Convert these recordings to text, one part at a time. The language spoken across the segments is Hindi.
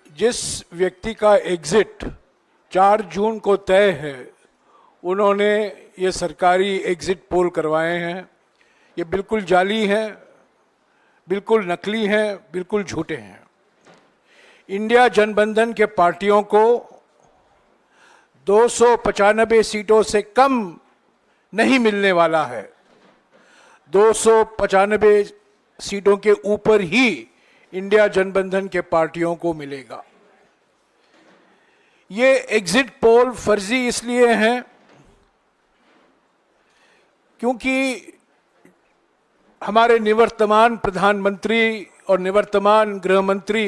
जिस व्यक्ति का एग्जिट 4 जून को तय है, उन्होंने ये सरकारी एग्जिट पोल करवाए हैं। ये बिल्कुल जाली हैं, बिल्कुल नकली हैं, बिल्कुल झूठे हैं। इंडिया जनबंधन के पार्टियों को 295 सीटों से कम नहीं मिलने वाला है। 295 सीटों के ऊपर ही इंडिया जनबंधन के पार्टियों को मिलेगा। ये एग्जिट पोल फर्जी इसलिए हैं क्योंकि हमारे निवर्तमान प्रधानमंत्री और निवर्तमान गृह मंत्री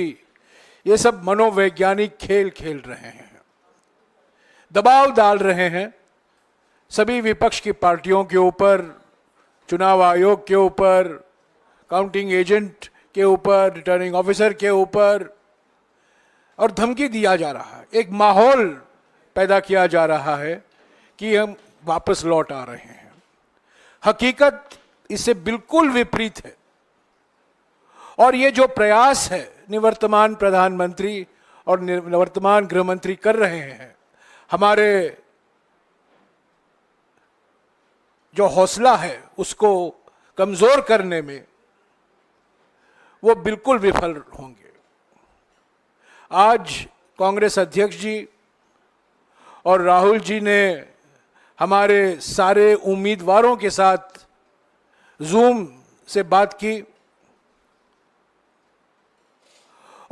ये सब मनोवैज्ञानिक खेल खेल रहे हैं, दबाव डाल रहे हैं सभी विपक्ष की पार्टियों के ऊपर, चुनाव आयोग के ऊपर, काउंटिंग एजेंट के ऊपर, रिटर्निंग ऑफिसर के ऊपर, और धमकी दिया जा रहा है। एक माहौल पैदा किया जा रहा है कि हम वापस लौट आ रहे हैं। हकीकत इससे बिल्कुल विपरीत है। और ये जो प्रयास है निवर्तमान प्रधानमंत्री और निवर्तमान गृह मंत्री कर रहे हैं, हमारे जो हौसला है उसको कमजोर करने में, वो बिल्कुल विफल होंगे। आज कांग्रेस अध्यक्ष जी और राहुल जी ने हमारे सारे उम्मीदवारों के साथ जूम से बात की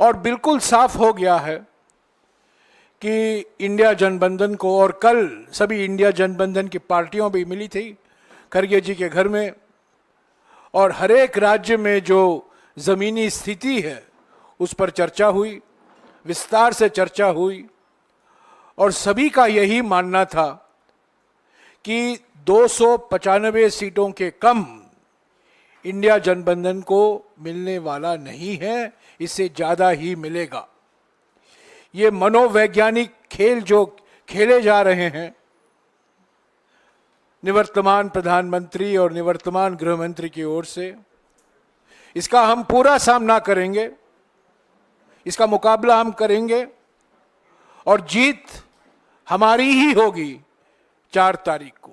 और बिल्कुल साफ हो गया है कि इंडिया जनबंधन को, और कल सभी इंडिया जनबंधन की पार्टियों भी मिली थी खड़गे जी के घर में, और हर एक राज्य में जो जमीनी स्थिति है उस पर चर्चा हुई, विस्तार से चर्चा हुई, और सभी का यही मानना था कि 295 सीटों के कम इंडिया जनबंधन को मिलने वाला नहीं है, इससे ज्यादा ही मिलेगा। ये मनोवैज्ञानिक खेल जो खेले जा रहे हैं निवर्तमान प्रधानमंत्री और निवर्तमान गृह मंत्री की ओर से, इसका हम पूरा सामना करेंगे, इसका मुकाबला हम करेंगे और जीत हमारी ही होगी 4 तारीख को।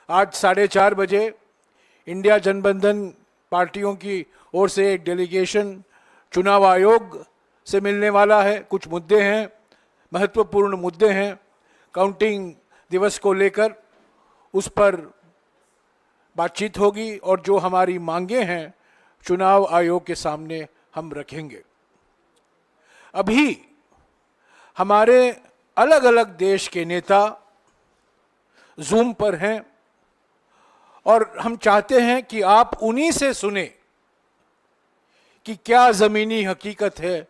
आज 4:30 बजे इंडिया जनबंधन पार्टियों की ओर से एक डेलीगेशन चुनाव आयोग से मिलने वाला है। कुछ मुद्दे हैं, महत्वपूर्ण मुद्दे हैं काउंटिंग दिवस को लेकर, उस पर बातचीत होगी और जो हमारी मांगे हैं चुनाव आयोग के सामने हम रखेंगे। अभी हमारे अलग अलग देश के नेता जूम पर हैं और हम चाहते हैं कि आप उन्हीं से सुने कि क्या जमीनी हकीकत है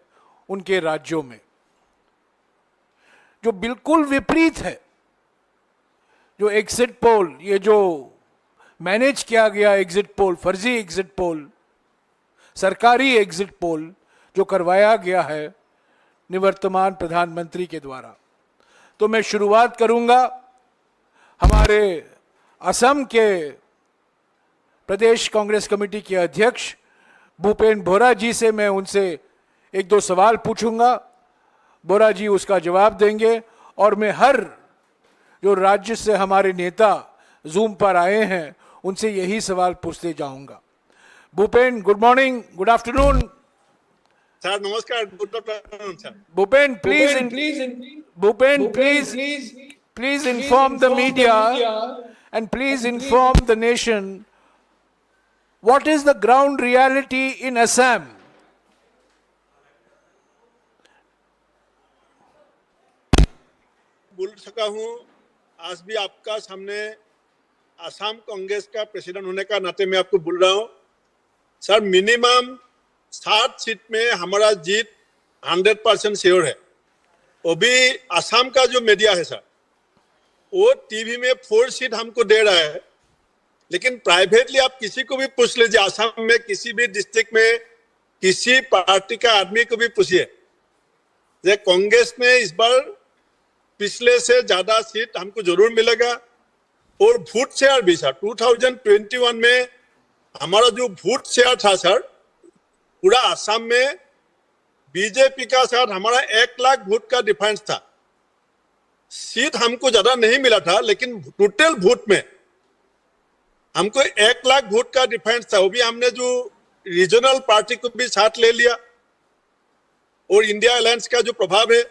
उनके राज्यों में, जो बिल्कुल विपरीत है। जो एग्जिट पोल, ये जो मैनेज किया गया एग्जिट पोल, फर्जी एग्जिट पोल, सरकारी एग्जिट पोल जो करवाया गया है निवर्तमान प्रधानमंत्री के द्वारा। तो मैं शुरुआत करूंगा हमारे असम के प्रदेश कांग्रेस कमेटी के अध्यक्ष भूपेन बोहरा जी से। मैं उनसे 1-2 सवाल पूछूंगा, बोहरा जी उसका जवाब देंगे, और मैं हर जो राज्य से हमारे नेता जूम पर आए हैं उनसे यही सवाल पूछते जाऊंगा। Bhupen, good morning, good afternoon. Sir नमस्कार, good afternoon sir. Bhupen please inform the media and please inform the nation what is the ground reality in Assam. बोल सका हूं आज भी आपका सामने असम कांग्रेस का प्रेसिडेंट होने का नाते मैं आपको बोल रहा हूं। सर मिनिमम 7 सीट में हमारा जीत 100% श्योर है। वो भी असम का जो मीडिया है सर, वो टीवी में 4 सीट हमको दे रहा है, लेकिन प्राइवेटली आप किसी को भी पूछ लीजिए, असम में किसी भी डिस्ट्रिक्ट में किसी पार्टी का आदमी को भी पूछिए, कांग्रेस में इस बार पिछले से ज्यादा सीट हमको जरूर मिलेगा। और वोट शेयर भी सर 2021 में हमारा जो वोट शेयर था सर, पूरा असम में बीजेपी का साथ हमारा 1 लाख वोट का डिफरेंस था। सीट हमको ज्यादा नहीं मिला था, लेकिन टोटल वोट में हमको 1 लाख वोट का डिफरेंस था। वो भी हमने जो रीजनल पार्टी को भी साथ ले लिया, और इंडिया अलायंस का जो प्रभाव है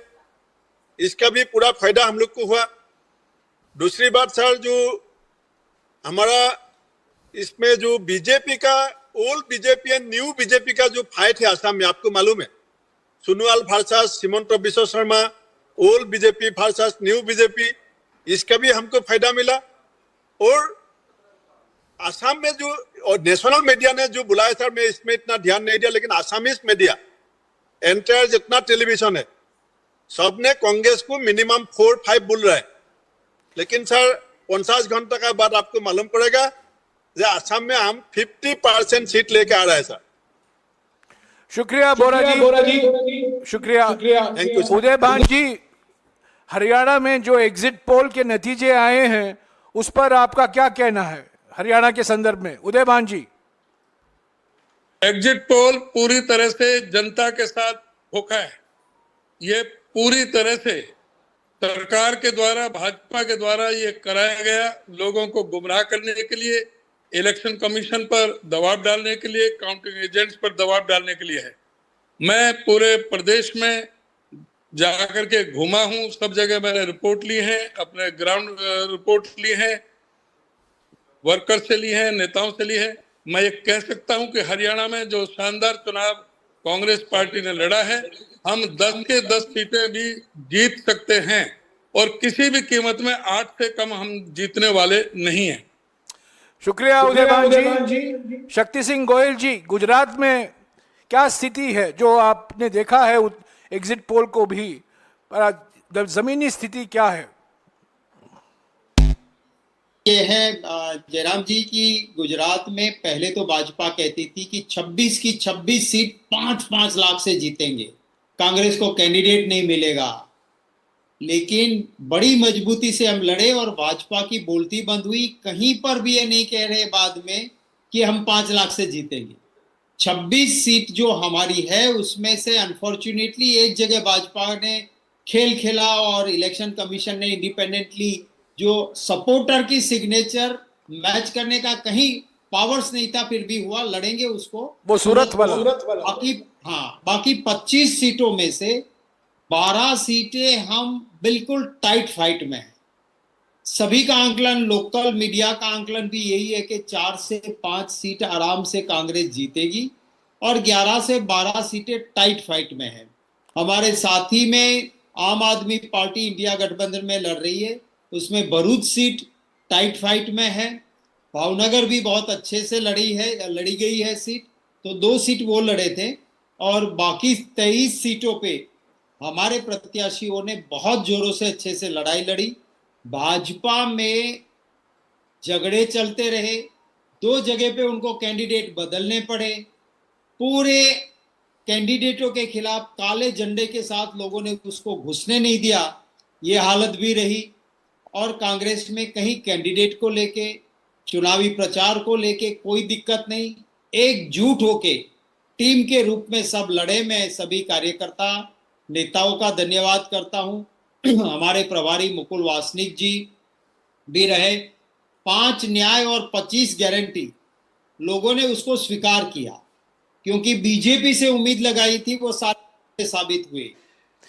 इसका भी पूरा फायदा हम लोग को हुआ। दूसरी बात सर, जो हमारा इसमें जो बीजेपी का old BJP and new BJP का जो फाइट है आसाम में, आपको मालूम है, Sonowal versus Himanta Biswa Sharma, old BJP versus new BJP, इसका भी हमको फायदा मिला। और आसाम में जो और नेशनल मीडिया ने जो बुलाया सर, मैं इसमें इतना ध्यान नहीं दिया, लेकिन आसामीज मीडिया एंटायर जितना टेलीविजन है सबने कांग्रेस को मिनिमम 4-5 बोल रहा है। लेकिन सर 50 घंटा का बाद आपको मालूम पड़ेगा कि आसाम में हम 50% सीट लेके आ रहा है सर। शुक्रिया बोरा जी, शुक्रिया। Thank you sir. Udaybhan ji, Haryana में जो एग्जिट पोल के नतीजे आए हैं उस पर आपका क्या कहना है हरियाणा के संदर्भ में? उदयभान जी। एग्जिट पोल पूरी तरह से जनता के साथ धोखा है। ये पूरी तरह से सरकार के द्वारा, भाजपा के द्वारा ये कराया गया, लोगों को गुमराह करने के लिए, इलेक्शन कमीशन पर दबाव डालने के लिए, काउंटिंग एजेंट्स पर दबाव डालने के लिए है। मैं पूरे प्रदेश में जाकर के घूमा हूं, सब जगह मैंने रिपोर्ट ली है, अपने ग्राउंड रिपोर्ट ली है, वर्कर से ली है, नेताओं से ली है। मैं ये कह सकता हूं कि हरियाणा में जो शानदार चुनाव कांग्रेस पार्टी ने लड़ा है, हम 10 के 10 सीटें भी जीत सकते हैं, और किसी भी कीमत में 8 से कम हम जीतने वाले नहीं हैं। शुक्रिया उदयभान जी। शक्ति सिंह गोयल जी, गुजरात में क्या स्थिति है जो आपने देखा है एग्जिट पोल को भी, पर जमीनी स्थिति क्या है? ये है जयराम जी की गुजरात में पहले तो भाजपा कहती थी कि 26 की 26 सीट 5-5 लाख से जीतेंगे, कांग्रेस को कैंडिडेट नहीं मिलेगा। लेकिन बड़ी मजबूती से हम लड़े और भाजपा की बोलती बंद हुई। कहीं पर भी ये नहीं कह रहे बाद में कि हम 5 लाख से जीतेंगे। 26 सीट जो हमारी है उसमें से अनफॉर्चुनेटली एक जगह भाजपा ने खेल खेला और इलेक्शन कमीशन ने इंडिपेंडेंटली जो सपोर्टर की सिग्नेचर मैच करने का कहीं पावर्स नहीं था, फिर भी हुआ, लड़ेंगे उसको। वो सूरत वाला। बाकी 25 सीटों में से 12 सीटें हम बिल्कुल टाइट फाइट में हैं। सभी का आंकलन, लोकल मीडिया का आंकलन भी यही है कि 4 से 5 सीट आराम से कांग्रेस जीतेगी और 11 से 12 सीटें टाइट फाइट में हैं। हमारे साथी में आम आदमी पार्टी इंडिया गठबंधन में लड़ रही है, उसमें भरूच सीट टाइट फाइट में है। भावनगर भी बहुत अच्छे से लड़ी गई है सीट, तो 2 सीट वो लड़े थे, और बाकी 23 सीटों पे हमारे प्रत्याशियों ने बहुत जोरों से अच्छे से लड़ाई लड़ी। भाजपा में झगड़े चलते रहे, 2 जगह पे उनको कैंडिडेट बदलने पड़े, पूरे कैंडिडेटों के खिलाफ काले झंडे के साथ लोगों ने उसको घुसने नहीं दिया, ये हालत भी रही। और कांग्रेस में कहीं कैंडिडेट को लेके, चुनावी प्रचार को लेके कोई दिक्कत नहीं, एकजुट होके टीम के रूप में सब लड़े। मैं सभी कार्यकर्ता नेताओं का धन्यवाद करता हूं। हमारे प्रभारी मुकुल वासनिक जी भी रहे। 5 न्याय और 25 गारंटी लोगों ने उसको स्वीकार किया, क्योंकि बीजेपी से उम्मीद लगाई थी वो सारे साबित हुए।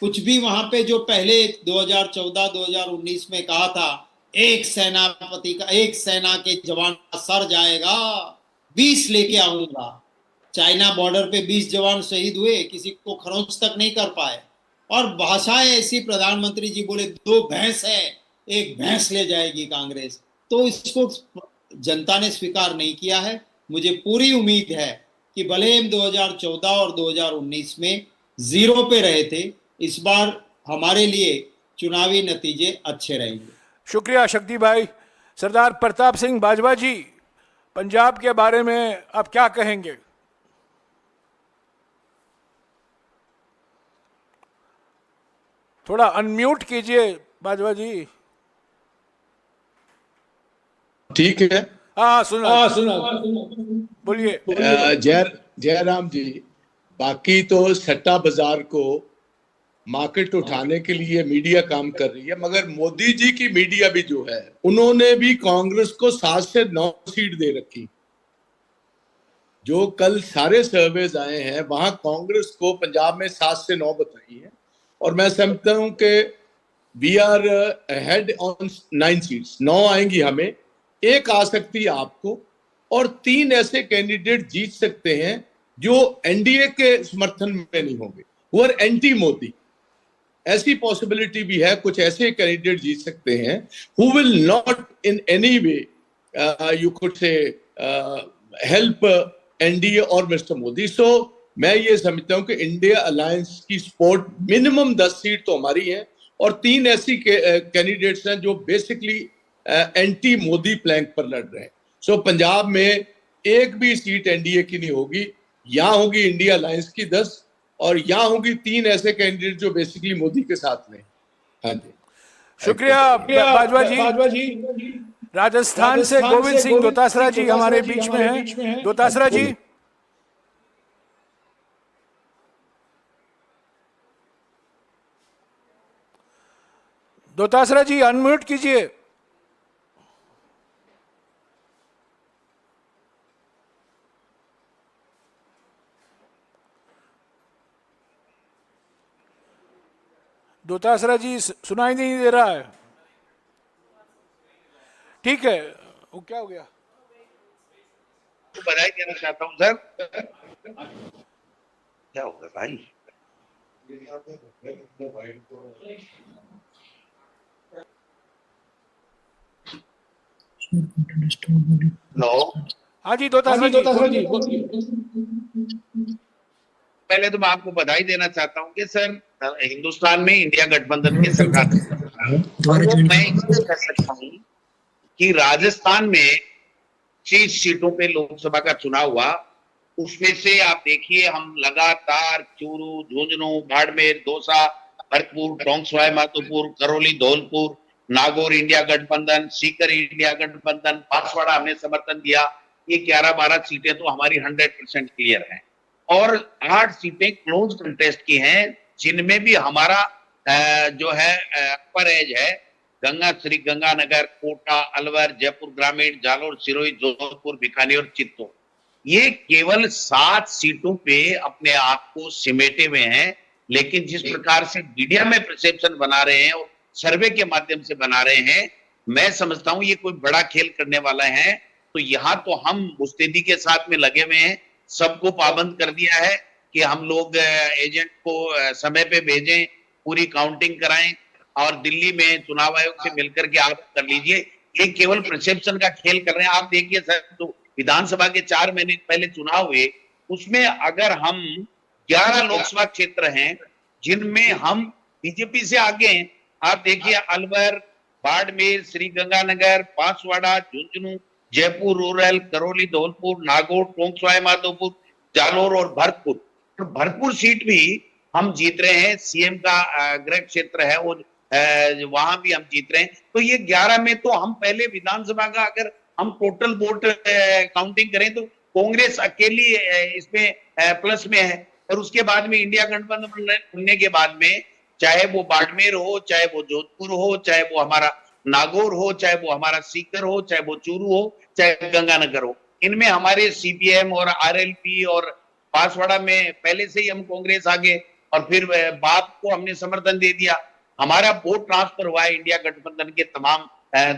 कुछ भी वहां पे जो पहले 2014-2019 में कहा था, एक सेना के जवान का सर जाएगा, 20 लेके आऊंगा। चाइना बॉर्डर पे 20 जवान शहीद हुए, किसी को खरोंच तक नहीं कर पाए। और भाषाएं ऐसी, प्रधानमंत्री जी बोले 2 भैंस है, 1 भैंस ले जाएगी कांग्रेस। तो इसको जनता ने स्वीकार नहीं किया है। मुझे पूरी उम्मीद है कि भले हम 2014 और 2019 में 0 पे रहे थे, इस बार हमारे लिए चुनावी नतीजे अच्छे रहेंगे। शुक्रिया शक्ति भाई। सरदार प्रताप सिंह बाजवा जी, पंजाब के बारे में आप क्या कहेंगे? थोड़ा अनम्यूट कीजिए बाजवा जी। ठीक है। हाँ सुना बोलिए। जयराम जी, बाकी तो सट्टा बाजार को मार्केट उठाने के लिए मीडिया काम कर रही है, मगर मोदी जी की मीडिया भी जो है उन्होंने भी कांग्रेस को 7 से 9 सीट दे रखी। जो कल सारे सर्वेज आए हैं वहां कांग्रेस को पंजाब में 7 से 9 बताई है, और मैं समझता हूं कि we are head on 9 seats. 9 आएंगी हमें, 1 आ सकती है आपको, और 3 ऐसे कैंडिडेट जीत सकते हैं जो एनडीए के समर्थन में नहीं होंगे, वो आर एंटी मोदी। ऐसी पॉसिबिलिटी भी है, कुछ ऐसे कैंडिडेट जीत सकते हैं who will not in any way you could say help NDA और मिस्टर मोदी। सो मैं ये समझता हूं कि इंडिया अलायंस की सपोर्ट मिनिमम 10 सीट तो हमारी है, और 3 ऐसी कैंडिडेट्स हैं जो बेसिकली एंटी मोदी प्लैंक पर लड़ रहे हैं। सो पंजाब में एक भी सीट एनडीए की नहीं होगी, यहां होगी इंडिया अलायंस की 10, और यहां होगी 3 ऐसे कैंडिडेट जो बेसिकली मोदी के साथ में। हाँ जी, शुक्रिया बाजवा जी। राजस्थान से गोविंद सिंह दोतासरा जी हमारे बीच में हैं। दोतासरा जी, दोतासरा जी अनम्यूट कीजिए। दोतासरा जी सुनाई नहीं दे रहा है। ठीक है, वो क्या हो गया? बधाई देना चाहता हूँ सर। क्या होगा भाई? हेलो, हाँ जी दोतासरा जी। पहले तो मैं आपको बधाई देना चाहता हूँ कि सर हिंदुस्तान में इंडिया गठबंधन की सरकार मैं इससे कह सकता हूँ कि राजस्थान में 30 सीटों पे लोकसभा का चुनाव हुआ, उसमें से आप देखिए हम लगातार चूरू, झुंझुनू, बाड़मेर, दौसा, भरतपुर, टोंक सवाई माधोपुर, करौली, धौलपुर, नागौर इंडिया गठबंधन, सीकर इंडिया गठबंधन, बांसवाड़ा हमने समर्थन दिया। ये 11-12 सीटें तो हमारी 100% क्लियर हैं, और 8 सीटें क्लोज कंटेस्ट की हैं, जिनमें भी हमारा जो है अपर एज है गंगा, श्री गंगानगर, कोटा, अलवर, जयपुर ग्रामीण, जालोर, सिरोही, जोधपुर, बीकानेर, चित्तौड़, ये केवल 7 सीटों पे अपने आप को सिमेटे हुए हैं। लेकिन जिस प्रकार से मीडिया में परसेप्शन बना रहे हैं और सर्वे के माध्यम से बना रहे हैं, मैं समझता हूं ये कोई बड़ा खेल करने वाला है। तो यहाँ तो हम मुस्तैदी के साथ में लगे हुए हैं, सबको पाबंद कर दिया है कि हम लोग एजेंट को समय पे भेजें, पूरी काउंटिंग कराएं, और दिल्ली में चुनाव आयोग से मिलकर के आप कर लीजिए। ये केवल परसेप्शन का खेल कर रहे हैं। आप देखिए सर, तो विधानसभा के 4 महीने पहले चुनाव हुए, उसमें अगर हम 11 लोकसभा क्षेत्र हैं जिनमें हम बीजेपी से आगे हैं, आप देखिए अलवर, बाड़मेर, श्री गंगानगर, बांसवाड़ा, झुंझुनू, जयपुर रूरल, करौली, धौलपुर, नागौर, टोंक सवाई माधोपुर, जालोर और भरतपुर। भरतपुर सीट भी हम जीत रहे हैं, सीएम का गृह क्षेत्र है वो, वहां भी हम जीत रहे हैं। तो ये 11 में तो हम पहले विधानसभा का अगर हम टोटल वोट काउंटिंग करें तो कांग्रेस अकेली इसमें प्लस में है, और उसके बाद में इंडिया गठबंधन बनने के बाद में चाहे वो बाड़मेर हो, चाहे वो जोधपुर हो, चाहे वो हमारा नागौर हो, चाहे वो हमारा सीकर हो, चाहे वो चूरू हो, चाहे गंगानगर हो, इनमें हमारे सीपीएम और आरएलपी और बांसवाड़ा में पहले से ही हम कांग्रेस आगे, और फिर बाप को हमने समर्थन दे दिया। हमारा वोट ट्रांसफर हुआ है इंडिया गठबंधन के तमाम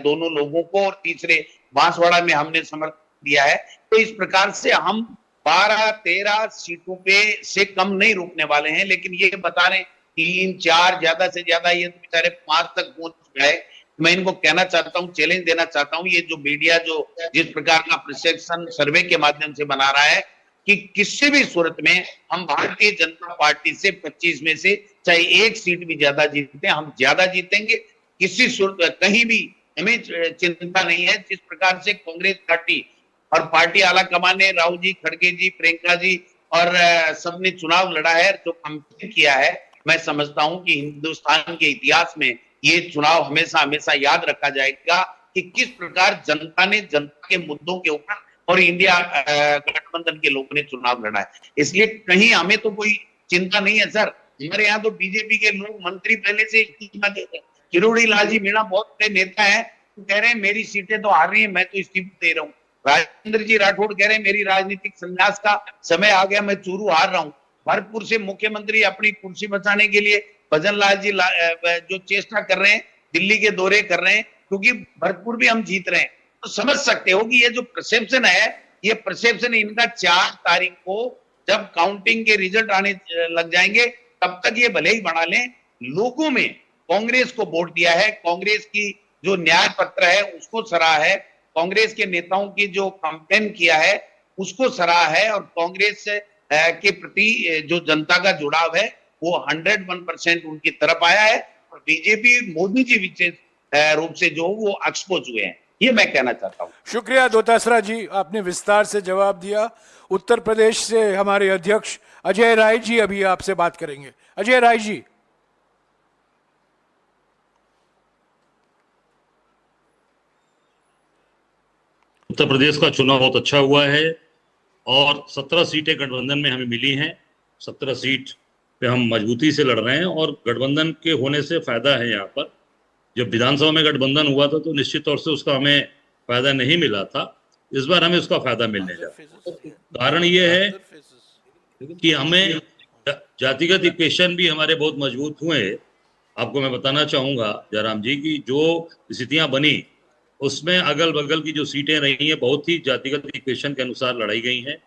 दोनों लोगों को, और तीसरे बांसवाड़ा में हमने समर्थन दिया है। तो इस प्रकार से हम 12-13 सीटों पे से कम नहीं रुकने वाले हैं। लेकिन ये बता रहे 3-4 ज्यादा से ज्यादा ये तो बेचारे 5 तक पहुंच गए। मैं इनको कहना चाहता हूं, चैलेंज देना चाहता हूं, ये जो मीडिया जो जिस प्रकार का परसेप्शन सर्वे के माध्यम से बना रहा है कि किसी भी सूरत में हम भारतीय जनता पार्टी से 25 में से चाहे 1 सीट भी ज्यादा जीते, हम ज्यादा जीतेंगे। किसी सूरत कहीं भी हमें चिंता नहीं है। जिस प्रकार से कांग्रेस पार्टी और पार्टी आला कमान ने राहुल जी, खड़गे जी, प्रियंका जी और सबने चुनाव लड़ा है, जो कंपेन किया है, मैं समझता हूं कि हिंदुस्तान के इतिहास में ये चुनाव हमेशा हमेशा याद रखा जाएगा कि किस प्रकार जनता ने जनता के मुद्दों के ऊपर और इंडिया गठबंधन के लोगों ने चुनाव लड़ा है। इसलिए कहीं हमें तो कोई चिंता नहीं है सर। हमारे यहाँ तो बीजेपी के लोग मंत्री पहले से इस्तीफा देते हैं। किरोड़ी लाल जी मीणा बहुत बड़े नेता है, तो कह रहे हैं मेरी सीटें तो हार रही है, मैं तो इस्तीफा दे रहा हूँ। राजेंद्र जी राठौड़ कह रहे हैं मेरी राजनीतिक संन्यास का समय आ गया, मैं चूरू हार रहा हूँ। भरतपुर से मुख्यमंत्री अपनी कुर्सी बचाने के लिए भजन लाल जी जो चेष्टा कर रहे हैं, दिल्ली के दौरे कर रहे हैं, क्योंकि भरतपुर भी हम जीत रहे हैं। तो समझ सकते हो कि ये जो परसेप्शन है, ये परसेप्शन इनका 4 तारीख को जब काउंटिंग के रिजल्ट आने लग जाएंगे, तब तक ये भले ही बना लें। लोगों में कांग्रेस को वोट दिया है, कांग्रेस की जो न्याय पत्र है उसको सराहा है, कांग्रेस के नेताओं की जो कैंपेन किया है उसको सराहा है, और कांग्रेस के प्रति जो जनता का जुड़ाव है वो 101% उनकी तरफ आया है। और बीजेपी मोदी जी विशेष रूप से जो वो एक्सपोज हुए हैं, ये मैं कहना चाहता हूँ। शुक्रिया दोतासरा जी, आपने विस्तार से जवाब दिया। उत्तर प्रदेश से हमारे अध्यक्ष अजय राय जी अभी आपसे बात करेंगे। अजय राय जी। उत्तर प्रदेश का चुनाव बहुत अच्छा हुआ है और 17 सीटें गठबंधन में हमें मिली हैं। 17 सीट पे हम मजबूती से लड़ रहे हैं और गठबंधन के होने से फायदा है। यहाँ पर जब विधानसभा में गठबंधन हुआ था तो निश्चित तौर से उसका हमें फायदा नहीं मिला था। इस बार हमें उसका फायदा मिलने जा रहा है। कारण ये है कि हमें जातिगत इक्वेशन भी हमारे बहुत मजबूत हुए। आपको मैं बताना चाहूंगा जयराम जी की जो स्थितियां बनी उसमें अगल बगल की जो सीटें रही हैं बहुत ही जातिगत इक्वेशन के अनुसार लड़ाई गई हैं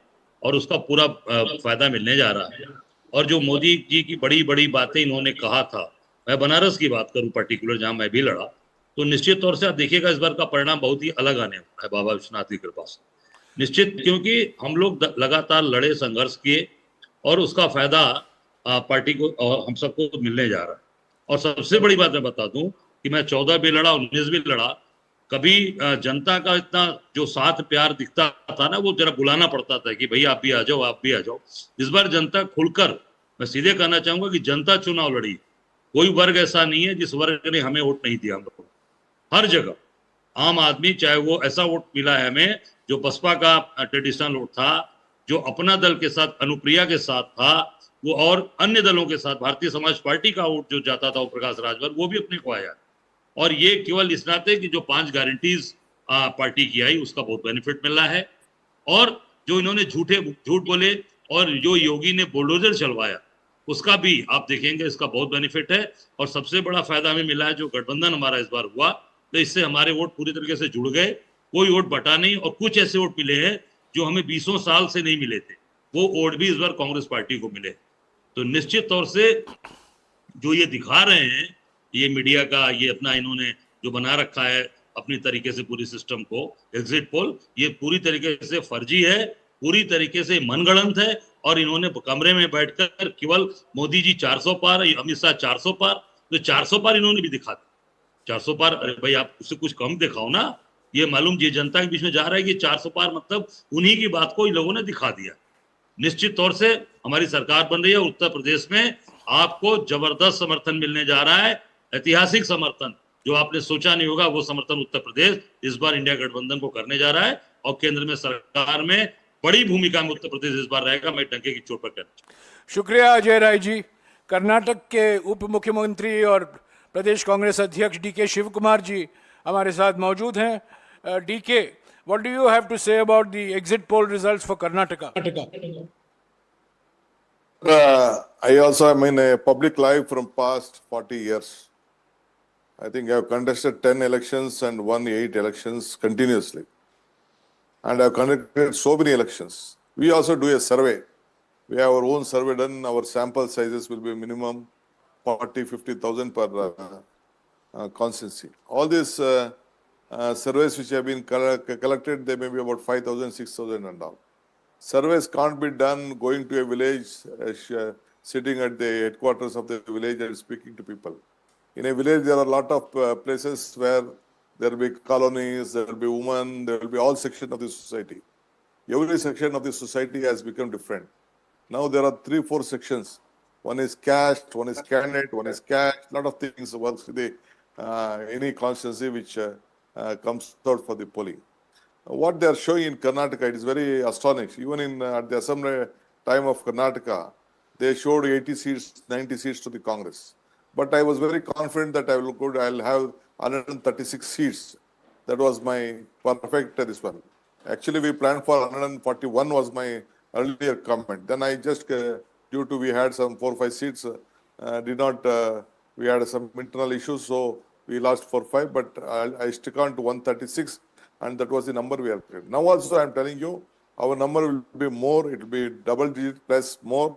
और उसका पूरा फायदा मिलने जा रहा है। और जो मोदी जी की बड़ी बड़ी बातें इन्होंने कहा था, मैं बनारस की बात करूं पर्टिकुलर जहां मैं भी लड़ा, तो निश्चित तौर से आप देखिएगा इस बार का परिणाम बहुत ही अलग आने वाला है बाबा विश्वनाथ की कृपा से। निश्चित, क्योंकि हम लोग लगातार लड़े, संघर्ष किए और उसका फायदा पार्टी को और हम सबको मिलने जा रहा है। और सबसे बड़ी बात मैं बता दूं कि मैं 14 भी लड़ा, 19 भी लड़ा, कभी जनता का इतना जो साथ प्यार दिखता था ना, वो जरा बुलाना पड़ता था कि भाई आप भी आ जाओ, आप भी आ जाओ। इस बार जनता खुलकर, मैं सीधे कहना चाहूंगा कि जनता चुनाव लड़ी। कोई वर्ग ऐसा नहीं है जिस वर्ग ने हमें वोट नहीं दिया। हम लोग हर जगह आम आदमी, चाहे वो ऐसा वोट मिला है हमें जो बसपा का ट्रेडिशनल वोट था, जो अपना दल के साथ अनुप्रिया के साथ था, वो और अन्य दलों के साथ भारतीय समाज पार्टी का वोट जो जाता था वो प्रकाश राजभर, वो भी अपने को आया। और ये केवल इस नाते कि जो 5 गारंटीज पार्टी की आई उसका बहुत बेनिफिट मिल रहा है। और जो इन्होंने झूठ बोले और जो योगी ने बुलडोजर चलवाया उसका भी आप देखेंगे, इसका बहुत बेनिफिट है। और सबसे बड़ा फायदा हमें मिला है जो गठबंधन हमारा इस बार हुआ, तो इससे हमारे वोट पूरी तरीके से जुड़ गए, कोई वोट बटा नहीं। और कुछ ऐसे वोट मिले हैं जो हमें 20 साल से नहीं मिले थे, वो वोट भी इस बार कांग्रेस पार्टी को मिले। तो निश्चित तौर से जो ये दिखा रहे हैं, ये मीडिया का ये अपना इन्होंने जो बना रखा है अपनी तरीके से पूरी सिस्टम को, एग्जिट पोल, ये पूरी तरीके से फर्जी है, पूरी तरीके से मनगढ़ंत है। और इन्होंने कमरे में बैठकर केवल मोदी जी 400 पार, अमित शाह 400 पार, तो 400 पार इन्होंने भी दिखा दिया। 400 पार, अरे भाई आप उससे कुछ कम दिखाओ ना। ये मालूम ये जनता के बीच में जा रहा है कि 400 पार मतलब उन्हीं की बात को इन लोगों ने दिखा दिया। निश्चित तौर से हमारी सरकार बन रही है, उत्तर प्रदेश में आपको जबरदस्त समर्थन मिलने जा रहा है, ऐतिहासिक समर्थन जो आपने सोचा नहीं होगा, वो समर्थन उत्तर प्रदेश इस बार इंडिया गठबंधन को करने जा रहा है। और केंद्र में सरकार में बड़ी भूमिका में उत्तर प्रदेश इस बार रहेगा, मैं डंके की चोट पर कहना। शुक्रिया अजय राय जी। कर्नाटक के उप मुख्यमंत्री और प्रदेश कांग्रेस अध्यक्ष डीके शिव कुमार जी हमारे साथ मौजूद हैं। DK, what do you have to say about the exit poll results for Karnataka? I also am in a public life from past 40 years. I think I have contested 10 elections and won 8 elections continuously. And I have conducted so many elections. We also do a survey. We have our own survey done. Our sample sizes will be minimum 40,000-50,000 per constituency. All these surveys which have been collected, they may be about 5,000, 6,000 and all. Surveys can't be done going to a village, sitting at the headquarters of the village and speaking to people. In a village, there are a lot of places where there will be colonies, there will be women, there will be all sections of the society. Every section of the society has become different. Now there are 3-4 sections. One is caste, one is candidate, one is cash. A lot of things works with the any constituency which comes out for the polling. what they are showing in Karnataka, it is very astonishing. Even in at the assembly time of Karnataka, they showed 80 seats, 90 seats to the Congress. But I was very confident that I'll have 136 seats. That was my perfect this one. Actually, we planned for 141 was my earlier comment. Then I just, due to we had some 4 or 5 seats, we had some internal issues, so we lost 4 or 5, but I stick on to 136, and that was the number we have. Now also I am telling you, our number will be more, it will be double digit plus more.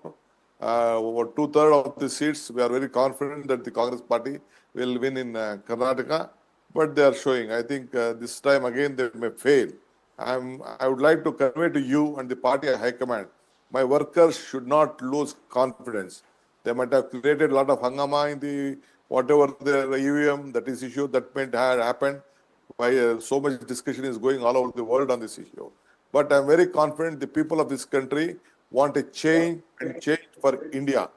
Over 2/3 of the seats, we are very confident that the Congress party will win in Karnataka, but they are showing, I think this time again they may fail. I would like to convey to you and the party high command, my workers should not lose confidence. They might have created a lot of hangama in the whatever the EVM that is issue that might have happened. Why so much discussion is going all over the world on this issue. But I'm very confident the people of this country want a change and change for India,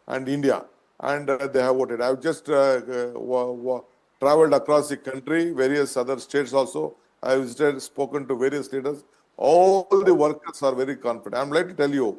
and they have voted. I've just traveled across the country, various other states also. I have visited, spoken to various leaders. All the workers are very confident. I'm like to tell you,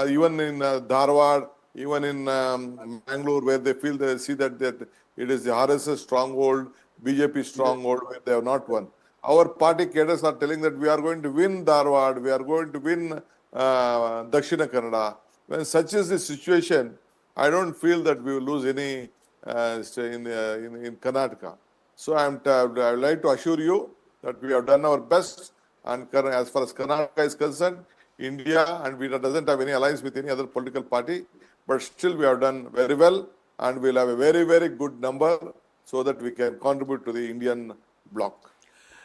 even in Dharwad, even in Bangalore, where they feel they see that it is the RSS stronghold, BJP stronghold, where they have not won. Our party cadres are telling that we are going to win Dharwad, we are going to win Dakshina Kannada. When such is the situation, I don't feel that we will lose any in Karnataka. So I would like to assure you that we have done our best, and as far as Karnataka is concerned, India and we doesn't have any alliance with any other political party, but still we have done very well, and we'll have a very, very good number so that we can contribute to the Indian bloc.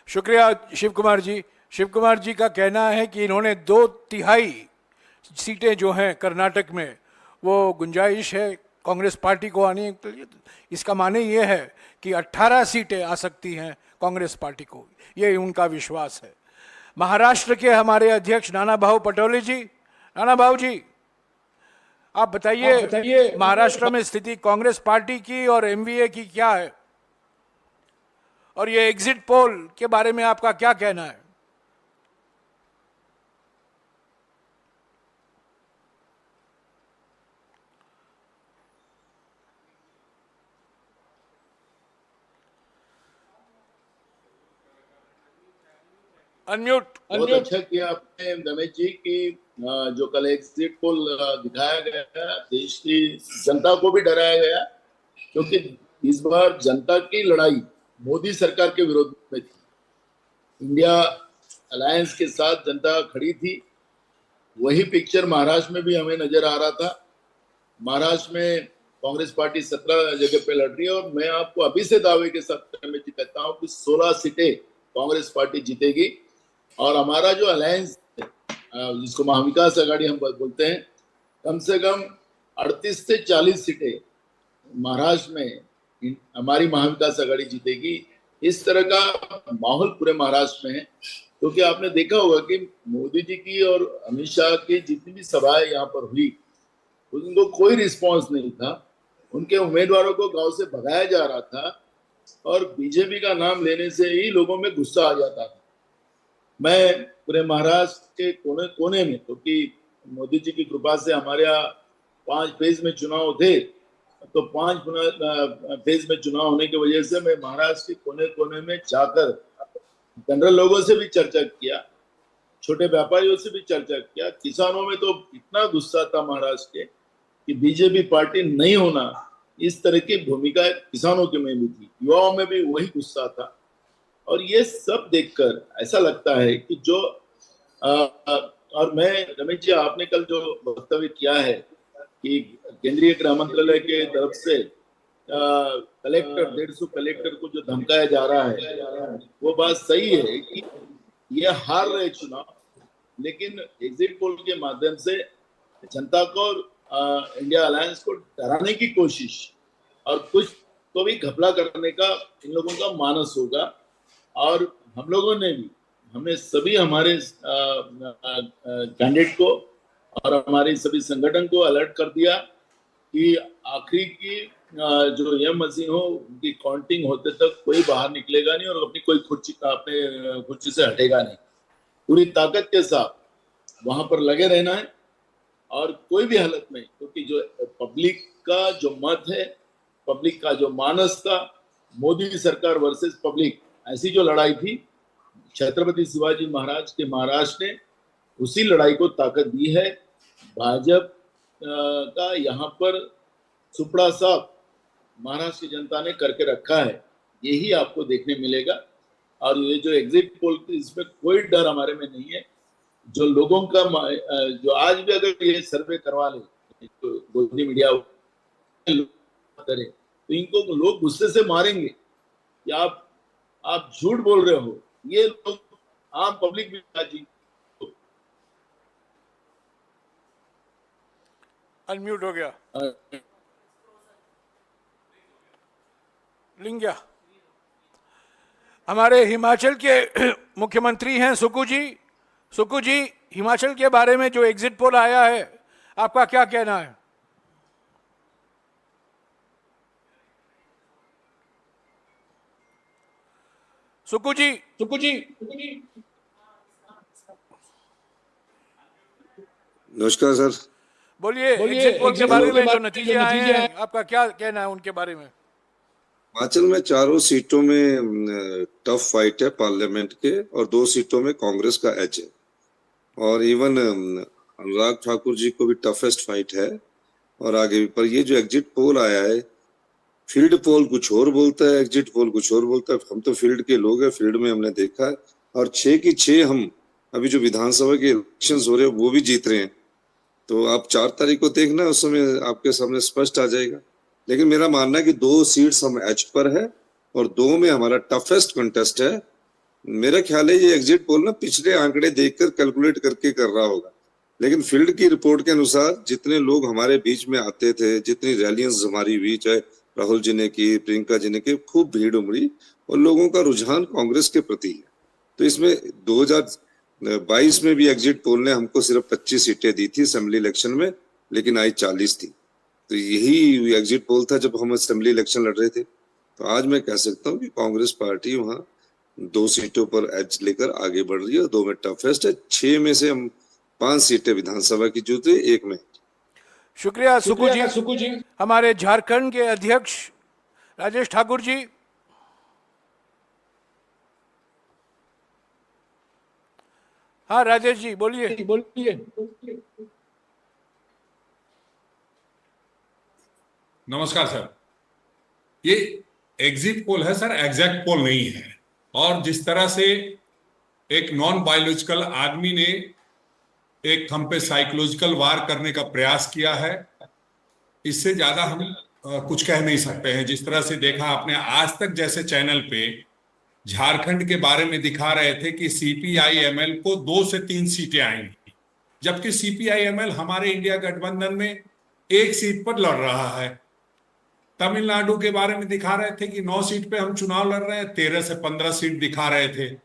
शुक्रिया शिव कुमार जी। शिव कुमार जी का कहना है कि इन्होंने 2/3 सीटें जो हैं कर्नाटक में, वो गुंजाइश है कांग्रेस पार्टी को आने के लिए। इसका माने ये है कि 18 सीटें आ सकती हैं कांग्रेस पार्टी को, ये उनका विश्वास है। महाराष्ट्र के हमारे अध्यक्ष नाना भाऊ पटोले जी, नाना भाऊ जी आप बताइए महाराष्ट्र में स्थिति कांग्रेस पार्टी की और एमवीए की क्या है, और ये एग्जिट पोल के बारे में आपका क्या कहना है? अनम्यूट। बहुत अच्छा किया आपने रमेश जी की जो कल एग्जिट पोल दिखाया गया, देश की जनता को भी डराया गया, क्योंकि इस बार जनता की लड़ाई मोदी सरकार के विरोध में थी। इंडिया अलायंस के साथ जनता खड़ी थी। वही पिक्चर महाराष्ट्र में भी हमें नजर आ रहा था। महाराष्ट्र में कांग्रेस पार्टी 17 जगह पे लड़ रही है, और मैं आपको अभी से दावे के साथ कहता हूं कि 16 सीटें कांग्रेस पार्टी जीतेगी। और हमारा जो अलायंस जिसको महाविकास आघाड़ी हम बोलते हैं, कम से कम 38 से 40 सीटें महाराष्ट्र में हमारी महाविकास आघाड़ी जीतेगी। इस तरह का माहौल पूरे महाराष्ट्र में है, क्योंकि आपने देखा होगा कि मोदी जी की और अमित शाह की जितनी भी सभाएं यहाँ पर हुई, उनको कोई रिस्पांस नहीं था। उनके उम्मीदवारों को गांव से भगाया जा रहा था, और बीजेपी का नाम लेने से ही लोगों में गुस्सा आ जाता था। मैं पूरे महाराष्ट्र के कोने कोने में, क्योंकि मोदी जी की कृपा से हमारे यहाँ 5 फेज में चुनाव थे, तो 5 फेज में चुनाव होने की वजह से मैं महाराष्ट्र के कोने कोने में जाकर जनरल लोगों से भी चर्चा किया, छोटे व्यापारियों से भी चर्चा किया। किसानों में तो इतना गुस्सा था महाराष्ट्र के कि बीजेपी पार्टी नहीं होना, इस तरह की भूमिका किसानों के में भी थी, युवाओं में भी वही गुस्सा था। और ये सब देखकर ऐसा लगता है कि जो और मैं रमेश जी, आपने कल जो वक्तव्य किया है कि केंद्रीय गृह मंत्रालय के तरफ से कलेक्टर 150 कलेक्टर को जो धमकाया जा रहा है, वो बात सही है कि ये हार रहे चुनाव, लेकिन एग्जिट पोल के माध्यम से जनता को इंडिया अलायंस को डराने की कोशिश और कुछ तो भी घपला करने का इन लोगों का मानस होगा। और हम लोगों ने भी, हमने सभी हमारे कैंडिडेट को और हमारे सभी संगठन को अलर्ट कर दिया कि आखिरी की जो एम मसीह हो उनकी काउंटिंग होते तक कोई बाहर निकलेगा नहीं और अपनी कोई अपने कुर्सी से हटेगा नहीं। पूरी ताकत के साथ वहां पर लगे रहना है और कोई भी हालत में, क्योंकि जो पब्लिक का जो मत है, पब्लिक का जो मानस था, मोदी सरकार वर्सेस पब्लिक, ऐसी जो लड़ाई थी छत्रपति शिवाजी महाराज के महाराष्ट्र ने उसी लड़ाई को ताकत दी है। भाजपा का यहाँ पर सुपड़ा साफ महाराष्ट्र की जनता ने करके रखा है, यही आपको देखने मिलेगा। और ये जो एग्जिट पोल, इसमें कोई डर हमारे में नहीं है। जो लोगों का जो आज भी अगर ये सर्वे करवा ले, तो गोदी मीडिया करे, तो इनको लोग गुस्से से मारेंगे कि आप झूठ बोल रहे हो। ये लोग आम पब्लिक भी जी अनम्यूट हो गया लिंगिया। हमारे हिमाचल के मुख्यमंत्री हैं सुक्खू जी। सुक्खू जी, हिमाचल के बारे में जो एग्जिट पोल आया है, आपका क्या कहना है? सुक्खू जी, नमस्कार सर। बोलिए एग्जिट पोल के बारे में जो नतीजे आए हैं, आपका क्या कहना है उनके बारे में? हिमाचल में 4 सीटों में टफ फाइट है पार्लियामेंट के, और 2 सीटों में कांग्रेस का एज है, और इवन अनुराग ठाकुर जी को भी टफेस्ट फाइट है और आगे भी। पर ये जो एग्जिट पोल आया है, फील्ड पोल कुछ और बोलता है, एग्जिट पोल कुछ और बोलता है। हम तो फील्ड के लोग हैं, फील्ड में हमने देखा है, और 6 की 6 हम अभी जो विधानसभा के इलेक्शन हो रहे हैं वो भी जीत रहे हैं। तो आप 4 तारीख को देखना, उस समय आपके सामने स्पष्ट आ जाएगा। लेकिन मेरा मानना है कि 2 सीट्स हम एज पर है और 2 में हमारा टफेस्ट कंटेस्ट है। मेरा ख्याल है ये एग्जिट पोल ना पिछले आंकड़े देखकर कैलकुलेट करके कर रहा होगा, लेकिन फील्ड की रिपोर्ट के अनुसार जितने लोग हमारे बीच में आते थे, जितनी रैलियां हमारी हुई, चाहे राहुल जी ने की, प्रियंका जी ने की, खूब भीड़ उमड़ी और लोगों का रुझान कांग्रेस के प्रति है। तो इसमें 2022 में भी एग्जिट पोल ने हमको सिर्फ 25 सीटें दी थी असेंबली इलेक्शन में, लेकिन आई 40 थी। तो यही एग्जिट पोल था जब हम असेंबली इलेक्शन लड़ रहे थे। तो आज मैं कह सकता हूँ कि कांग्रेस पार्टी वहाँ 2 सीटों पर एज लेकर आगे बढ़ रही है, 2 में टफेस्ट है। 6 में से हम 5 सीटें विधानसभा की जीते, 1 में। शुक्रिया सुक्खू जी। हमारे झारखंड के अध्यक्ष राजेश ठाकुर जी। हाँ राजेश जी, बोलिए। नमस्कार सर। ये एग्जिट पोल है सर, एग्जैक्ट पोल नहीं है। और जिस तरह से एक नॉन बायोलॉजिकल आदमी ने एक हम पे साइकोलॉजिकल वार करने का प्रयास किया है, इससे ज्यादा हम कुछ कह नहीं सकते हैं। जिस तरह से देखा आपने, आज तक जैसे चैनल पे झारखंड के बारे में दिखा रहे थे कि CPI-ML को 2 से 3 सीटें आएंगी, जबकि CPI-ML हमारे इंडिया गठबंधन में 1 सीट पर लड़ रहा है। तमिलनाडु के बारे में दिखा रहे थे कि 9 सीट पे हम चुनाव लड़ रहे हैं, 13 से 15 सीट दिखा रहे थे।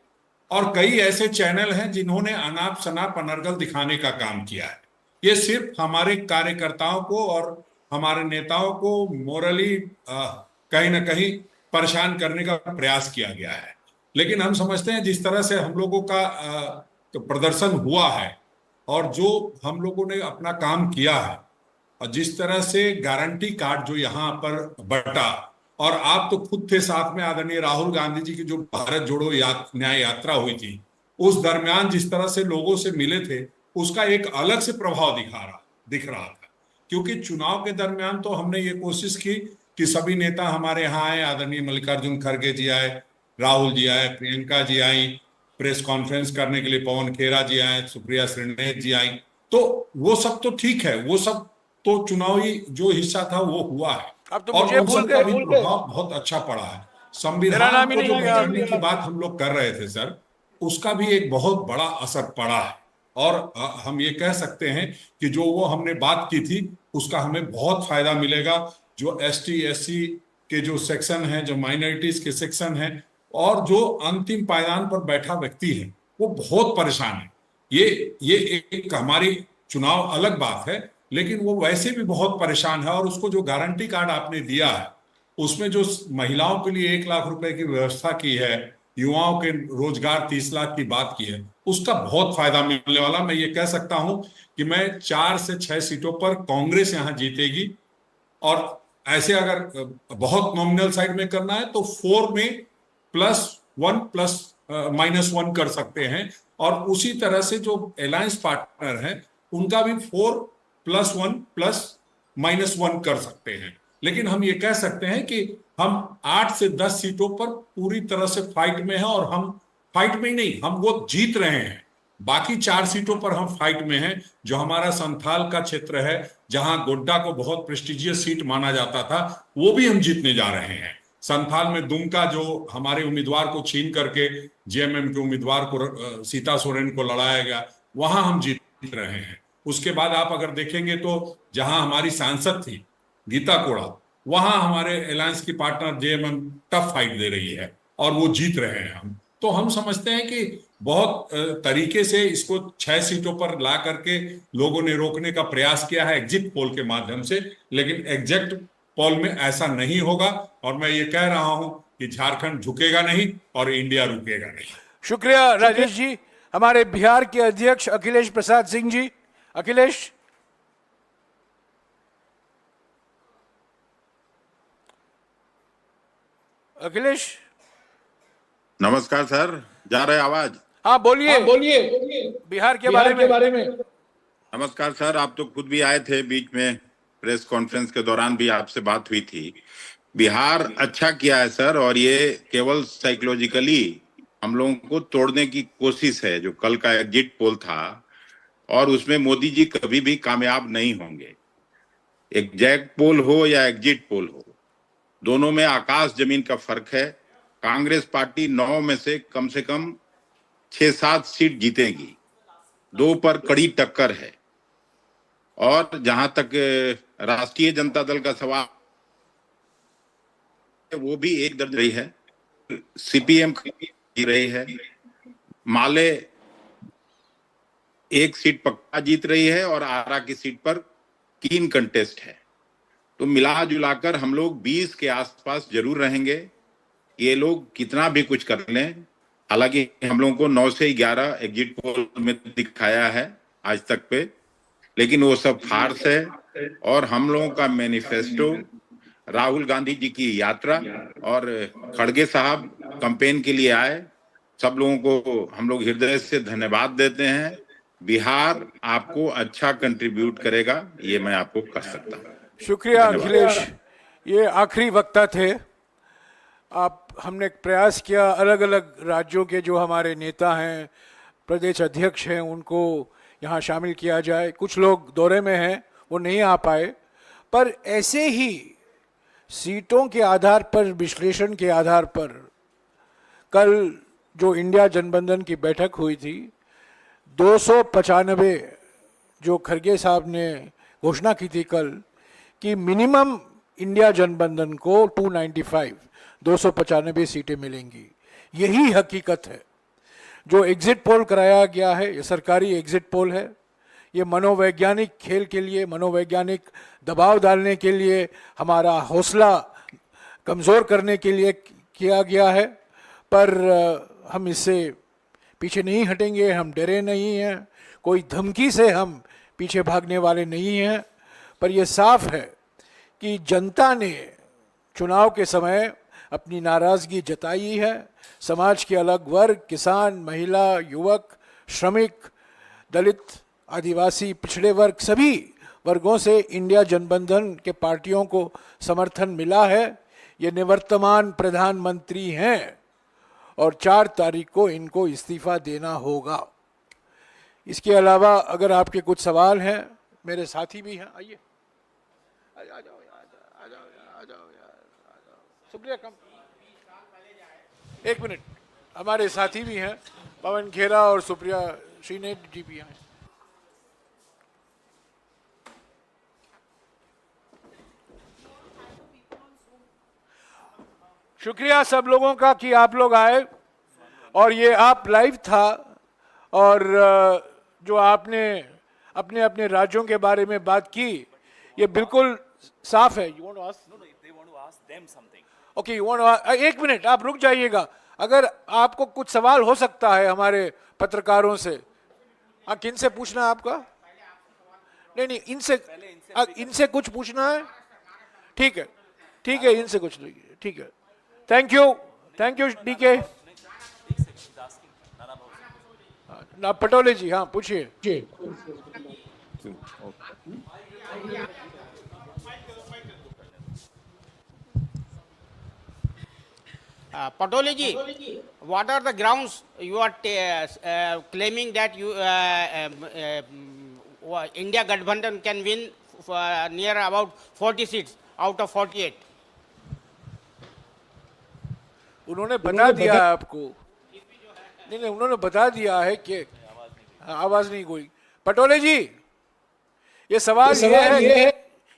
और कई ऐसे चैनल हैं जिन्होंने अनाप शनाप अनर्गल दिखाने का काम किया है। ये सिर्फ हमारे कार्यकर्ताओं को और हमारे नेताओं को मोरली कहीं ना कहीं परेशान करने का प्रयास किया गया है। लेकिन हम समझते हैं जिस तरह से हम लोगों का प्रदर्शन हुआ है और जो हम लोगों ने अपना काम किया है, और जिस तरह से गारंटी कार्ड जो यहाँ पर बटा, और आप तो खुद थे साथ में, आदरणीय राहुल गांधी जी की जो भारत जोड़ो न्याय यात्रा हुई थी, उस दरमियान जिस तरह से लोगों से मिले थे, उसका एक अलग से प्रभाव दिख रहा था। क्योंकि चुनाव के दरमियान तो हमने ये कोशिश की कि सभी नेता हमारे यहाँ आए, आदरणीय मल्लिकार्जुन खड़गे जी आए, राहुल जी आए, प्रियंका जी आई, प्रेस कॉन्फ्रेंस करने के लिए पवन खेरा जी आए, सुप्रिया श्रीनेत जी आई। तो वो सब तो ठीक है, वो सब तो चुनावी जो हिस्सा था वो हुआ है। अब तो और मुझे उन भूल सबका भी गए। प्रभाव बहुत अच्छा पड़ा है। संविधान नाम ही को नहीं जो लिया बदलने की बात हम लोग कर रहे थे सर, उसका भी एक बहुत बड़ा असर पड़ा है। और हम ये कह सकते हैं कि जो वो हमने बात की थी उसका हमें बहुत फायदा मिलेगा। जो ST SC के जो सेक्शन हैं, जो माइनॉरिटीज के सेक्शन हैं, और जो अंतिम पायदान पर बैठा व्यक्ति है, वो बहुत परेशान है। ये एक हमारी चुनाव अलग बात है, लेकिन वो वैसे भी बहुत परेशान है। और उसको जो गारंटी कार्ड आपने दिया है, उसमें जो महिलाओं के लिए 1 लाख रुपए की व्यवस्था की है, युवाओं के रोजगार 30 लाख की बात की है, उसका बहुत फायदा मिलने वाला। मैं ये कह सकता हूं कि मैं 4 से 6 सीटों पर कांग्रेस यहां जीतेगी। और ऐसे अगर बहुत नॉमिनल साइड में करना है तो 4 में +1 प्लस -1 कर सकते हैं। और उसी तरह से जो अलायंस पार्टनर हैं उनका भी 4 +1 प्लस -1 कर सकते हैं। लेकिन हम ये कह सकते हैं कि हम 8 से 10 सीटों पर पूरी तरह से फाइट में हैं। और हम फाइट में ही नहीं, हम वो जीत रहे हैं। बाकी 4 सीटों पर हम फाइट में हैं, जो हमारा संथाल का क्षेत्र है, जहां गोड्डा को बहुत प्रेस्टिजियस सीट माना जाता था, वो भी हम जीतने जा रहे हैं। संथाल में दुमका, जो हमारे उम्मीदवार को छीन करके जेएमएम के उम्मीदवार को सीता सोरेन को लड़ाया गया, वहां हम जीत रहे हैं। उसके बाद आप अगर देखेंगे तो जहां हमारी सांसद थी गीता कोड़ा, वहां हमारे अलायंस की पार्टनर जेएमएम टफ फाइट दे रही है और वो जीत रहे हैं हम। तो हम समझते हैं कि बहुत तरीके से इसको 6 सीटों पर ला करके लोगों ने रोकने का प्रयास किया है एग्जिट पोल के माध्यम से, लेकिन एग्जैक्ट पोल में ऐसा नहीं होगा। और मैं ये कह रहा हूं कि झारखंड झुकेगा नहीं और इंडिया रुकेगा नहीं। शुक्रिया राजेश जी। हमारे बिहार के अध्यक्ष अखिलेश प्रसाद सिंह जी। अखिलेश। अखिलेश। नमस्कार सर, जा रहे आवाज? हाँ बोलिए। बिहार के बारे में। नमस्कार सर, आप तो खुद भी आए थे बीच में, प्रेस कॉन्फ्रेंस के दौरान भी आपसे बात हुई थी। बिहार अच्छा किया है सर, और ये केवल साइकोलॉजिकली हम लोगों को तोड़ने की कोशिश है, जो कल का एग्जिट पोल था, और उसमें मोदी जी कभी भी कामयाब नहीं होंगे। एग्जैक्ट पोल हो या एग्जिट पोल हो, दोनों में आकाश जमीन का फर्क है। कांग्रेस पार्टी 9 में से कम 6-7 सीट जीतेगी, 2 पर कड़ी टक्कर है। और जहां तक राष्ट्रीय जनता दल का सवाल, वो भी एक दर्ज रही है, सीपीएम की रही है, माले 1 सीट पक्का जीत रही है, और आरा की सीट पर कीन कंटेस्ट है। तो मिला जुलाकर हम लोग 20 के आसपास जरूर रहेंगे। ये लोग कितना भी कुछ कर लें, हालांकि हम लोगों को 9 से 11 एग्जिट पोल में दिखाया है आज तक पे, लेकिन वो सब फार्स है। और हम लोगों का मैनिफेस्टो, राहुल गांधी जी की यात्रा, और खड़गे साहब कैंपेन के लिए आए, सब लोगों को हम लोग हृदय से धन्यवाद देते हैं। बिहार आपको अच्छा कंट्रीब्यूट करेगा, ये मैं आपको कह सकता हूँ। शुक्रिया अखिलेश। ये आखिरी वक्ता थे। हमने प्रयास किया अलग अलग राज्यों के जो हमारे नेता हैं, प्रदेश अध्यक्ष हैं, उनको यहाँ शामिल किया जाए। कुछ लोग दौरे में हैं, वो नहीं आ पाए, पर ऐसे ही सीटों के आधार पर, विश्लेषण के आधार पर, कल जो इंडिया जनबंधन की बैठक हुई थी, 295 जो खड़गे साहब ने घोषणा की थी कल, कि मिनिमम इंडिया जनबंधन को 295 सीटें मिलेंगी। यही हकीकत है। जो एग्जिट पोल कराया गया है, ये सरकारी एग्जिट पोल है। ये मनोवैज्ञानिक खेल के लिए, मनोवैज्ञानिक दबाव डालने के लिए, हमारा हौसला कमज़ोर करने के लिए किया गया है। पर हम इससे पीछे नहीं हटेंगे, हम डरे नहीं हैं, कोई धमकी से हम पीछे भागने वाले नहीं हैं। पर यह साफ है कि जनता ने चुनाव के समय अपनी नाराज़गी जताई है। समाज के अलग वर्ग, किसान, महिला, युवक, श्रमिक, दलित, आदिवासी, पिछड़े वर्ग, सभी वर्गों से इंडिया जनबंधन के पार्टियों को समर्थन मिला है। ये निवर्तमान प्रधानमंत्री हैं और 4 तारीख को इनको इस्तीफा देना होगा। इसके अलावा अगर आपके कुछ सवाल हैं, मेरे साथी भी हैं, आइए, आ जाओ, आ जाओ यार, सुप्रिया कम, 1 मिनट। हमारे साथी भी हैं, पवन खेरा और सुप्रिया श्रीनेट जी भी हैं। शुक्रिया सब लोगों का कि आप लोग आए, और ये आप लाइव था, और जो आपने अपने अपने राज्यों के बारे में बात की, ये बिल्कुल साफ है। You want to ask? No no, they want to ask them something. Okay, you want to, एक मिनट आप रुक जाइएगा। अगर आपको कुछ सवाल हो सकता है हमारे पत्रकारों से, किन से पूछना है आपका? नहीं, इनसे कुछ पूछना है? ठीक है, ठीक है, इनसे कुछ नहीं, ठीक है। Thank you DK. ना पटोले जी, हाँ पूछिए। Patole ji, what are the grounds you are claiming that India Gathbandhan can win near about 40 seats out of 48? उन्होंने बता दिया है आपको। नहीं, उन्होंने बता दिया है कि आवाज नहीं कोई। पटोले जी, ये सवाल ये है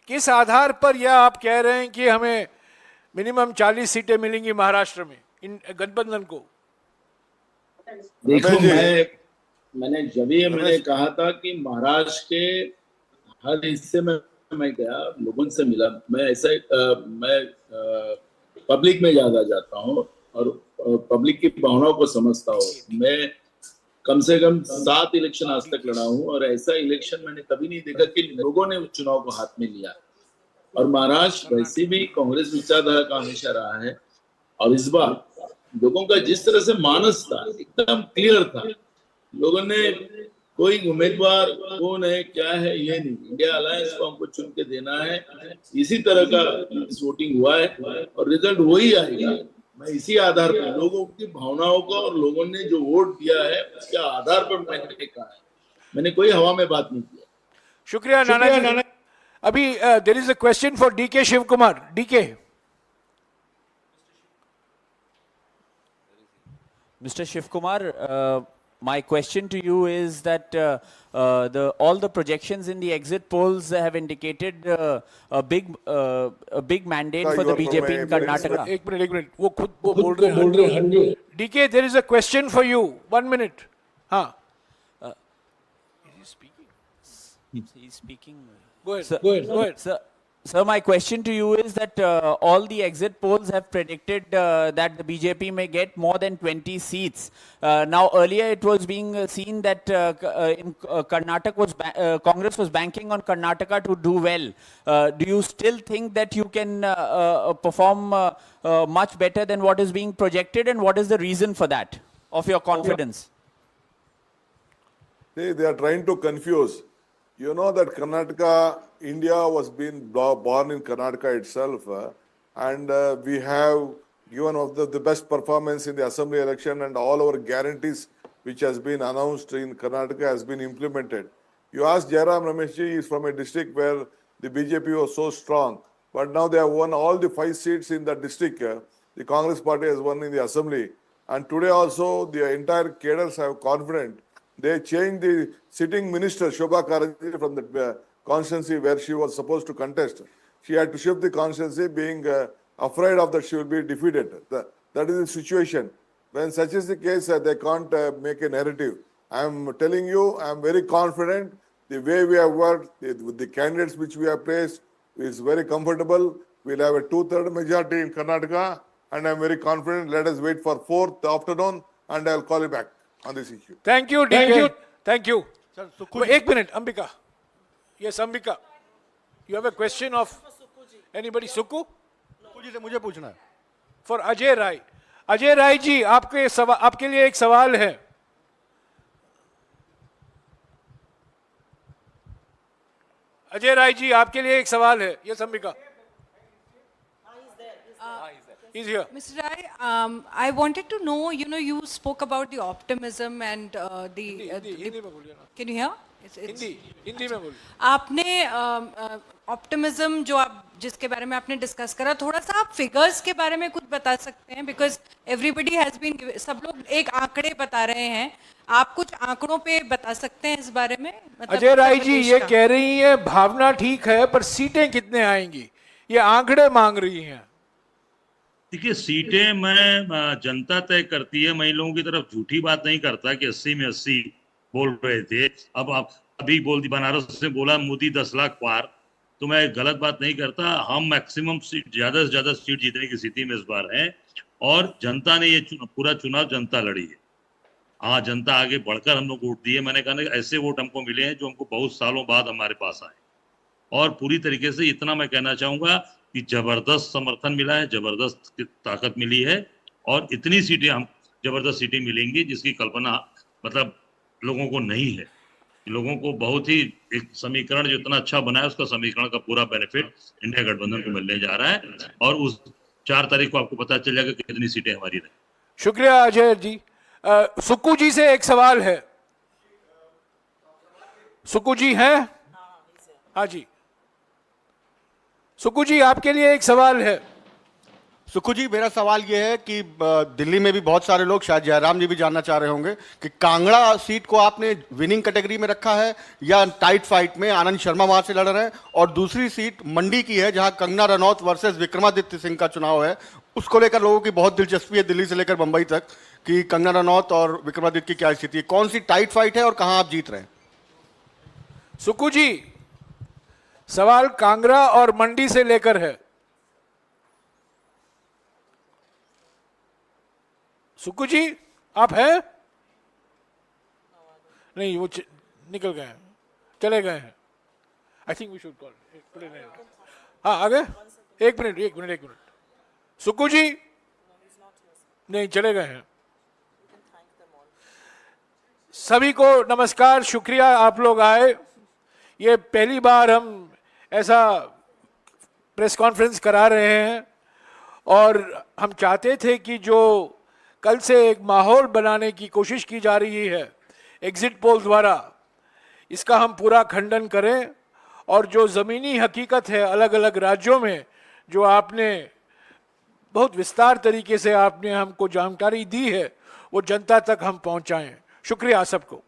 किस आधार पर यह आप कह रहे हैं कि हमें मिनिमम 40 सीटें मिलेंगी महाराष्ट्र में इन गठबंधन को? देखो, मैंने कहा था कि महाराष्ट्र के हर हिस्से में मैं गया, लोगों से मिला। मैं पब्लिक में ज्यादा जाता हूँ और पब्लिक की भावनाओं को समझता हूँ। मैं कम से कम 7 इलेक्शन आज तक लड़ा हूँ और ऐसा इलेक्शन मैंने कभी नहीं देखा कि लोगों ने उस चुनाव को हाथ में लिया। और महाराष्ट्र वैसे भी कांग्रेस विचारधारा का हमेशा रहा है और इस बार लोगों का जिस तरह से मानस था एकदम क्लियर था। लोगों ने कोई उम्मीदवार कौन है क्या है ये नहीं, इंडिया अलायंस को हमको चुन के देना है, इसी तरह का वोटिंग हुआ है और रिजल्ट वही आएगा। मैं इसी आधार पर लोगों की भावनाओं को और लोगों ने जो वोट दिया है उसके आधार पर मैंने कहा है, मैंने कोई हवा में बात नहीं किया। शुक्रिया नाना। अभी there is a question for DK Shivakumar. DK. Mr. Shiv Kumar, my question to you is that all the projections in the exit polls have indicated a big mandate for the BJP in Karnataka. एक मिनट, वो खुद वो बोल रहे हैं। DK, there is a question for you. 1 minute. हाँ। Is he speaking? Go ahead. Sir, my question to you is that all the exit polls have predicted that the BJP may get more than 20 seats. Now, earlier it was being seen that in Karnataka Congress was banking on Karnataka to do well. Do you still think that you can perform much better than what is being projected, and what is the reason for that, of your confidence? See, they are trying to confuse. You know that Karnataka, India was being born in Karnataka itself, and we have given of the best performance in the assembly election, and all our guarantees which has been announced in Karnataka has been implemented. You ask Jairam Rameshji, he is from a district where the BJP was so strong, but now they have won all the 5 seats in the district. The Congress party has won in the assembly, and today also the entire cadres have confidence. They changed the sitting minister, Shobha Karandikar, from the constituency where she was supposed to contest. She had to shift the constituency, being afraid of that she will be defeated. That is the situation. When such is the case, they can't make a narrative. I am telling you, I am very confident. The way we have worked, with the candidates which we have placed, is very comfortable. We'll have a 2/3 majority in Karnataka, and I am very confident. Let us wait for 4th afternoon, and I'll call you back on this issue. Thank you, DK. Thank you. एक मिनट, Ambika. Yes, Ambika. You have a question of anybody? Sukku ji से मुझे पूछना है. For अजय राय. अजय राय जी, आपके लिए एक सवाल है. अजय राय जी, आपके लिए एक सवाल है. Yes, Ambika. He's here. Mr. Rai, I wanted to know, you spoke about the optimism and Hindi में बोलिए ना. Can you hear? हिंदी में बोलिए. आपने ऑप्टिमिज्म जो आप जिसके बारे में आपने डिस्कस करा, थोड़ा सा आप फिगर्स के बारे में कुछ बता सकते हैं? बिकॉज एवरीबडी हैज बीन, सब लोग एक आंकड़े बता रहे हैं, आप कुछ आंकड़ों पे बता सकते हैं इस बारे में? अजय राय जी ये कह रही है भावना ठीक है पर सीटें कितने आएंगी, ये आंकड़े मांग रही हैं. देखिए, सीटें मैं जनता तय करती है. मैं इन लोगों की तरफ झूठी बात नहीं करता कि 80 में 80 बोल रहे थे. अब आप अभी बोल दी बनारस से बोला मोदी 10 लाख पार, तो मैं गलत बात नहीं करता। हम मैक्सिमम सीट, ज्यादा से ज्यादा सीट जीतने की स्थिति में इस बार हैं और जनता ने ये पूरा चुनाव जनता लड़ी है। हाँ, जनता आगे बढ़कर हम लोग वोट दिए। मैंने कहा ना, ऐसे वोट हमको मिले हैं जो हमको बहुत सालों बाद हमारे पास आए और पूरी तरीके से इतना मैं कहना चाहूंगा कि जबरदस्त समर्थन मिला है, जबरदस्त ताकत मिली है और इतनी सीटें, हम जबरदस्त सीटें मिलेंगी जिसकी कल्पना मतलब लोगों को नहीं है। लोगों को बहुत ही एक समीकरण जो इतना अच्छा बना है, उसका समीकरण का पूरा बेनिफिट इंडिया गठबंधन को मिलने जा रहा है और उस 4 तारीख को आपको पता चल जाएगा कितनी सीटें हमारी रही। शुक्रिया अजय जी। सुक्कू जी से एक सवाल है। सुक्कू जी हैं? हाँ जी, सुक्कू जी आपके लिए एक सवाल है। सुक्खू जी, मेरा सवाल यह है कि दिल्ली में भी बहुत सारे लोग, शायद जयराम जी भी जानना चाह रहे होंगे कि कांगड़ा सीट को आपने विनिंग कैटेगरी में रखा है या टाइट फाइट में? आनंद शर्मा वहां से लड़ रहे हैं और दूसरी सीट मंडी की है जहां कंगना रनौत वर्सेस विक्रमादित्य सिंह का चुनाव है। उसको लेकर लोगों की बहुत दिलचस्पी है, दिल्ली से लेकर मुंबई तक, कि कंगना रनौत और विक्रमादित्य की क्या स्थिति है, कौन सी टाइट फाइट है और कहां आप जीत रहे हैं? सुक्कू जी, सवाल कांगड़ा और मंडी से लेकर है। सुक्कू जी आप हैं? नहीं, वो निकल गए हैं, चले गए हैं। I think we should call. हाँ, आ गए? एक मिनट। सुक्कू जी नहीं, चले गए हैं। सभी को नमस्कार, शुक्रिया आप लोग आए। ये पहली बार हम ऐसा प्रेस कॉन्फ्रेंस करा रहे हैं और हम चाहते थे कि जो कल से एक माहौल बनाने की कोशिश की जा रही है एग्जिट पोल द्वारा, इसका हम पूरा खंडन करें और जो ज़मीनी हकीकत है अलग अलग राज्यों में, जो आपने बहुत विस्तार तरीके से आपने हमको जानकारी दी है, वो जनता तक हम पहुंचाएं। शुक्रिया सबको।